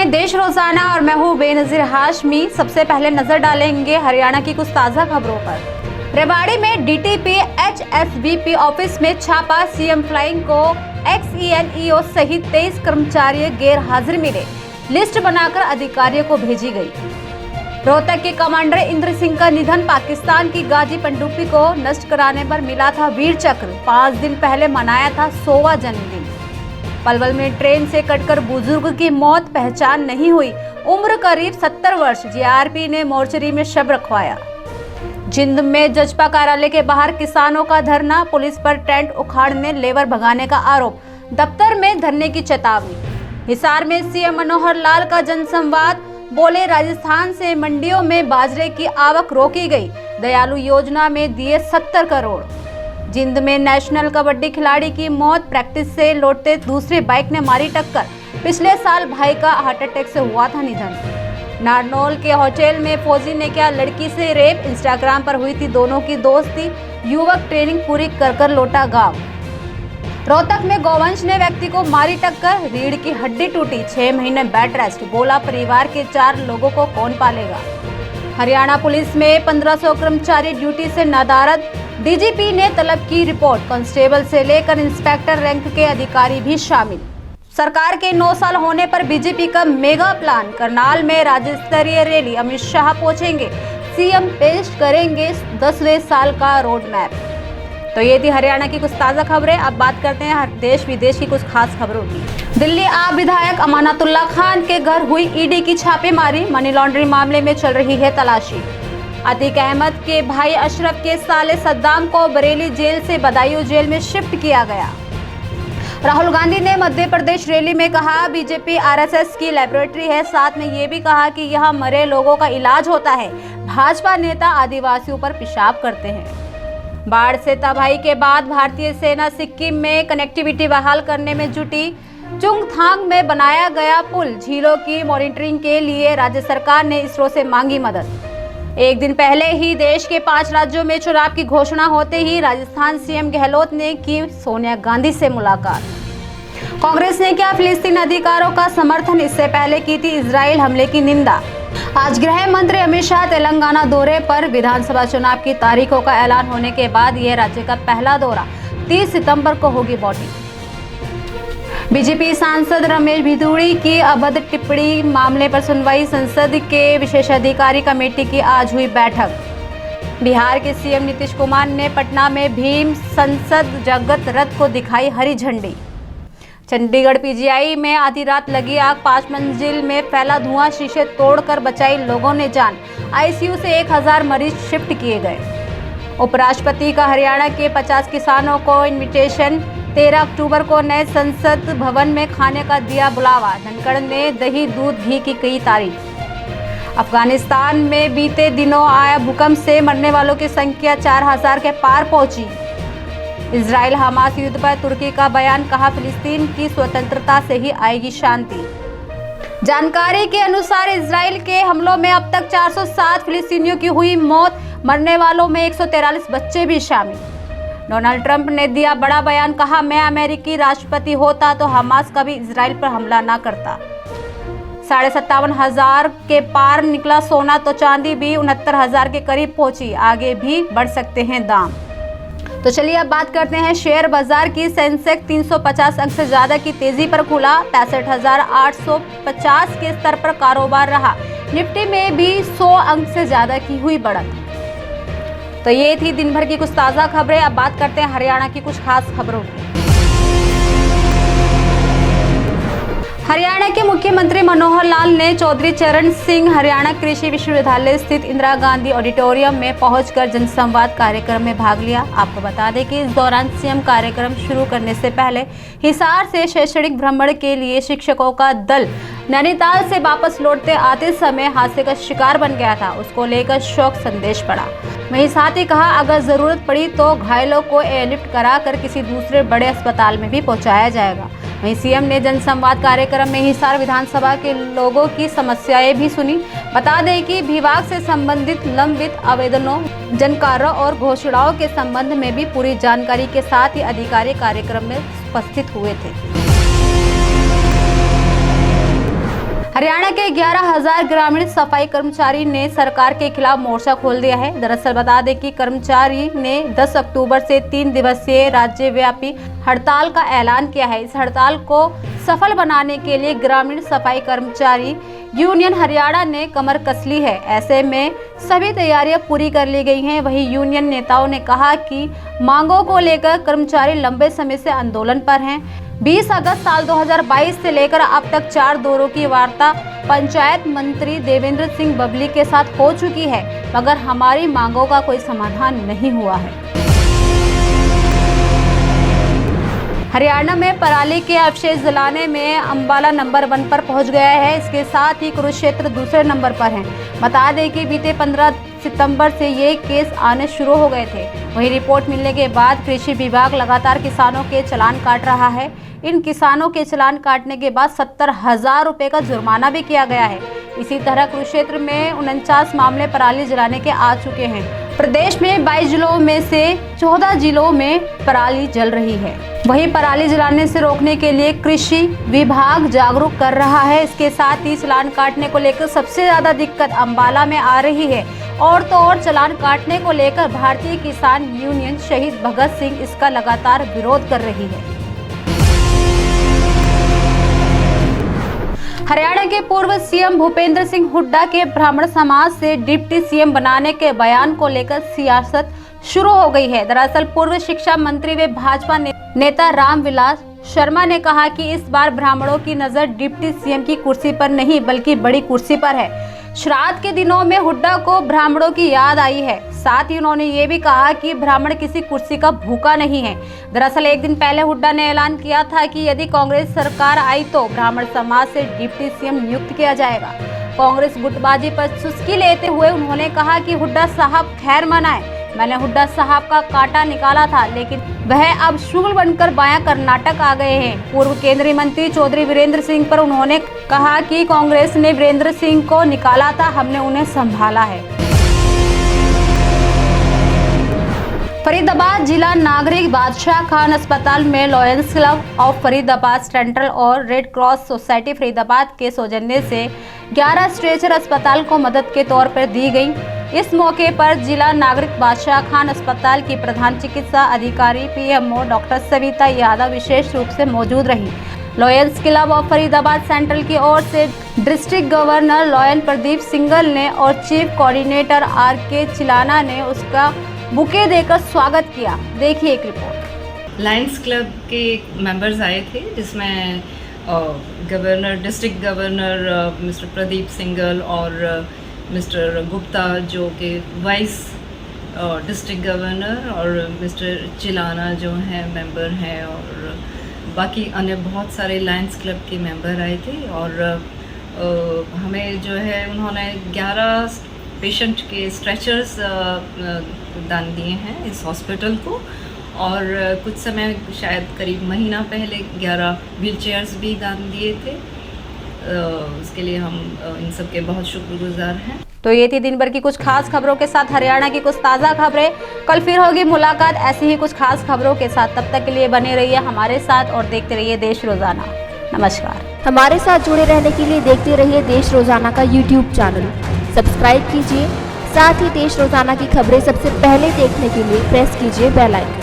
हैं देश रोजाना और मैं हूं बेनजीर हाशमी। सबसे पहले नजर डालेंगे हरियाणा की कुछ ताजा खबरों पर। रेवाड़ी में डीटीपी एचएसबीपी ऑफिस में छापा। सीएम फ्लाइंग को एक्सईएनईओ सहित 23 कर्मचारी गैर हाजिर मिले। लिस्ट बनाकर अधिकारियों को भेजी गई। रोहतक के कमांडर इंद्र सिंह का निधन। पाकिस्तान की गाजी पनडुब्बी को नष्ट कराने पर मिला था वीर चक्र। 5 दिन पहले मनाया था 100वां जन्मदिन। पलवल में ट्रेन से कटकर बुजुर्ग की मौत, पहचान नहीं हुई। उम्र करीब 70 वर्ष। जीआरपी ने मोर्चरी में शव रखवाया। जिंद में जजपा कार्यालय के बाहर किसानों का धरना। पुलिस पर टेंट उखाड़ने, लेबर भगाने का आरोप। दफ्तर में धरने की चेतावनी। हिसार में सीएम मनोहर लाल का जनसंवाद। बोले, राजस्थान से मंडियों में बाजरे की आवक रोकी गई। दयालु योजना में दिए 70 करोड़। जिंद में नेशनल कबड्डी खिलाड़ी की मौत। प्रैक्टिस से लौटते दूसरी बाइक ने मारी टक्कर। पिछले साल भाई का हार्ट अटैक से हुआ था निधन। नारनौल के होटल में फौजी ने किया लड़की से रेप। इंस्टाग्राम पर हुई थी दोनों की दोस्ती। युवक ट्रेनिंग पूरी कर लौटा गांव। रोहतक में गौवंश ने व्यक्ति को मारी टक्कर। रीढ़ की हड्डी टूटी। 6 महीने बेड रेस्ट। बोला, परिवार के 4 लोगों को कौन पालेगा। हरियाणा पुलिस में 1500 कर्मचारी ड्यूटी से नदारद। डीजीपी ने तलब की रिपोर्ट। कांस्टेबल से लेकर इंस्पेक्टर रैंक के अधिकारी भी शामिल। सरकार के 9 साल होने पर बीजेपी का मेगा प्लान। करनाल में राज्य स्तरीय रैली। अमित शाह पहुंचेंगे। सीएम पेश करेंगे 10वें साल का रोड मैप। तो ये थी हरियाणा की कुछ ताज़ा खबरें। अब बात करते हैं देश विदेश की कुछ खास खबरों की। दिल्ली आप विधायक अमानतुल्लाह खान के घर हुई ईडी की छापेमारी। मनी लॉन्ड्रिंग मामले में चल रही है तलाशी। अतीक अहमद के भाई अशरफ के साले सद्दाम को बरेली जेल से बदायूं जेल में शिफ्ट किया गया। राहुल गांधी ने मध्य प्रदेश रैली में कहा, बीजेपी आरएसएस की लैबोरेटरी है। साथ में ये भी कहा कि यहाँ मरे लोगों का इलाज होता है। भाजपा नेता आदिवासियों पर पेशाब करते हैं। बाढ़ से तबाही के बाद भारतीय सेना सिक्किम में कनेक्टिविटी बहाल करने में जुटी। चुंगथांग में बनाया गया पुल। झीलों की मॉनिटरिंग के लिए राज्य सरकार ने इसरो से मांगी मदद। एक दिन पहले ही देश के 5 राज्यों में चुनाव की घोषणा होते ही राजस्थान सीएम गहलोत ने की सोनिया गांधी से मुलाकात। कांग्रेस ने किया फिलिस्तीन अधिकारों का समर्थन। इससे पहले की थी इजराइल हमले की निंदा। आज गृह मंत्री अमित शाह तेलंगाना दौरे पर। विधानसभा चुनाव की तारीखों का ऐलान होने के बाद यह राज्य का पहला दौरा। 30 सितंबर को होगी वोटिंग। बीजेपी सांसद रमेश भिदुड़ी की अभद्र टिप्पणी मामले पर सुनवाई। संसद के विशेषाधिकारी कमेटी की आज हुई बैठक। बिहार के सीएम नीतीश कुमार ने पटना में भीम संसद जगत रथ को दिखाई हरी झंडी। चंडीगढ़ पीजीआई में आधी रात लगी आग। 5 मंजिल में फैला धुआं। शीशे तोड़कर बचाई लोगों ने जान। आईसीयू से 1000 मरीज शिफ्ट किए गए। उपराष्ट्रपति का हरियाणा के 50 किसानों को इन्विटेशन। 13 अक्टूबर को नए संसद भवन में खाने का दिया बुलावा। धनखड़ ने दही दूध घी की कई तारीफ। अफगानिस्तान में बीते दिनों आया भूकंप से मरने वालों की संख्या 4000 के पार पहुंची। इजराइल हमास युद्ध पर तुर्की का बयान। कहा, फिलिस्तीन की स्वतंत्रता से ही आएगी शांति। जानकारी के अनुसार इजराइल के हमलों में अब तक 407 फिलिस्तीनियों की हुई मौत। मरने वालों में 143 बच्चे भी शामिल। डोनाल्ड ट्रंप ने दिया बड़ा बयान। कहा, मैं अमेरिकी राष्ट्रपति होता तो हमास कभी इजराइल पर हमला न करता। 57,500 के पार निकला सोना तो चांदी भी 69,000 के करीब पहुंची। आगे भी बढ़ सकते हैं दाम। तो चलिए अब बात करते हैं शेयर बाजार की। सेंसेक्स 350 अंक से ज्यादा की तेजी पर खुला। 65,850 के स्तर पर कारोबार रहा। निफ्टी में भी 100 अंक से ज्यादा की हुई बढ़त। तो ये थी दिन भर की कुछ ताजा खबरें। अब बात करते हैं हरियाणा की कुछ खास खबरों की। हरियाणा के मुख्यमंत्री मनोहर लाल ने चौधरी चरण सिंह हरियाणा कृषि विश्वविद्यालय स्थित इंदिरा गांधी ऑडिटोरियम में पहुंचकर जनसंवाद कार्यक्रम में भाग लिया। आपको बता दें कि इस दौरान सीएम कार्यक्रम शुरू करने से पहले हिसार से शैक्षणिक भ्रमण के लिए शिक्षकों का दल नैनीताल से वापस लौटते आते समय हादसे का शिकार बन गया था। उसको लेकर शोक संदेश पड़ा। वहीं साथ ही कहा, अगर जरूरत पड़ी तो घायलों को एयरलिफ्ट कराकर किसी दूसरे बड़े अस्पताल में भी पहुंचाया जाएगा। वहीं सीएम ने जनसंवाद कार्यक्रम में हिसार विधानसभा के लोगों की समस्याएं भी सुनी। बता दें कि विभाग से संबंधित लंबित आवेदनों, जनकारों और घोषणाओं के संबंध में भी पूरी जानकारी के साथ ही अधिकारी कार्यक्रम में उपस्थित हुए थे। हरियाणा के 11,000 ग्रामीण सफाई कर्मचारी ने सरकार के खिलाफ मोर्चा खोल दिया है। दरअसल बता दें कि कर्मचारी ने 10 अक्टूबर से 3 दिवसीय राज्यव्यापी हड़ताल का ऐलान किया है। इस हड़ताल को सफल बनाने के लिए ग्रामीण सफाई कर्मचारी यूनियन हरियाणा ने कमर कस ली है। ऐसे में सभी तैयारियां पूरी कर ली गई हैं। वहीं यूनियन नेताओं ने कहा कि मांगों को लेकर कर्मचारी लंबे समय से आंदोलन पर हैं। 20 अगस्त साल 2022 से लेकर अब तक 4 दौरों की वार्ता पंचायत मंत्री देवेंद्र सिंह बबली के साथ हो चुकी है, मगर हमारी मांगों का कोई समाधान नहीं हुआ है। हरियाणा में पराली के अवशेष जलाने में अंबाला नंबर 1 पर पहुंच गया है। इसके साथ ही कुरुक्षेत्र दूसरे नंबर पर है। बता दें कि बीते 15 सितंबर से ये केस आने शुरू हो गए थे। वहीं रिपोर्ट मिलने के बाद कृषि विभाग लगातार किसानों के चालान काट रहा है। इन किसानों के चालान काटने के बाद 70,000 रुपए का जुर्माना भी किया गया है। इसी तरह कुरुक्षेत्र में 49 मामले पराली जलाने के आ चुके हैं। प्रदेश में 22 जिलों में से 14 जिलों में पराली जल रही है। वहीं पराली जलाने से रोकने के लिए कृषि विभाग जागरूक कर रहा है। इसके साथ ही चालान काटने को लेकर सबसे ज्यादा दिक्कत अंबाला में आ रही है। और तो और चालान काटने को लेकर भारतीय किसान यूनियन शहीद भगत सिंह इसका लगातार विरोध कर रही है। हरियाणा के पूर्व सीएम भूपेंद्र सिंह हुड्डा के ब्राह्मण समाज से डिप्टी सीएम बनाने के बयान को लेकर सियासत शुरू हो गई है। दरअसल पूर्व शिक्षा मंत्री व भाजपा नेता रामविलास शर्मा ने कहा कि इस बार ब्राह्मणों की नजर डिप्टी सीएम की कुर्सी पर नहीं बल्कि बड़ी कुर्सी पर है। श्राद्ध के दिनों में हुड्डा को ब्राह्मणों की याद आई है। साथ ही उन्होंने ये भी कहा कि ब्राह्मण किसी कुर्सी का भूखा नहीं है। दरअसल एक दिन पहले हुड्डा ने ऐलान किया था कि यदि कांग्रेस सरकार आई तो ब्राह्मण समाज से डिप्टी सीएम नियुक्त किया जाएगा। कांग्रेस गुटबाजी पर चुस्की लेते हुए उन्होंने कहा कि हुड्डा साहब खैर मनाए, मैंने हुड्डा साहब का कांटा निकाला था, लेकिन वह अब शूल बनकर बायां कर्नाटक आ गए हैं। पूर्व केंद्रीय मंत्री चौधरी वीरेंद्र सिंह पर उन्होंने कहा कि कांग्रेस ने वीरेंद्र सिंह को निकाला था, हमने उन्हें संभाला है। फरीदाबाद जिला नागरिक बादशाह खान अस्पताल में lions club of Faridabad central और रेड क्रॉस सोसाइटी फरीदाबाद के सौजन्य से 11 स्ट्रेचर अस्पताल को मदद के तौर पर दी गई। इस मौके पर जिला नागरिक बादशाह खान अस्पताल की प्रधान चिकित्सा अधिकारी पीएमओ डॉक्टर सविता यादव विशेष रूप से मौजूद रही। Lions club of Faridabad central की ओर से district governor lion Pradeep single ने और चीफ कोऑर्डिनेटर आर.के. चिलाना ने उसका बुके देकर स्वागत किया। देखिए एक रिपोर्ट। लायंस क्लब के मेंबर्स आए थे, जिसमें governor, district governor mister Pradeep single और मिस्टर गुप्ता जो कि वाइस डिस्ट्रिक्ट गवर्नर, और मिस्टर चिलाना जो हैं मेंबर हैं, और बाकी अन्य बहुत सारे लायंस क्लब के मेंबर आए थे। और हमें जो है उन्होंने 11 पेशेंट के स्ट्रेचर्स दान दिए हैं इस हॉस्पिटल को, और कुछ समय शायद करीब महीना पहले 11 व्हीलचेयर्स भी दान दिए थे। उसके लिए हम इन सब के बहुत शुक्रगुजार हैं। तो ये थी दिन भर की कुछ खास खबरों के साथ हरियाणा की कुछ ताज़ा खबरें। कल फिर होगी मुलाकात ऐसी ही कुछ खास खबरों के साथ। तब तक के लिए बने रहिए हमारे साथ और देखते रहिए देश रोजाना। नमस्कार। हमारे साथ जुड़े रहने के लिए देखते रहिए देश रोजाना का यूट्यूब चैनल सब्सक्राइब कीजिए। साथ ही देश रोजाना की खबरें सबसे पहले देखने के लिए प्रेस कीजिए बेल आइकन।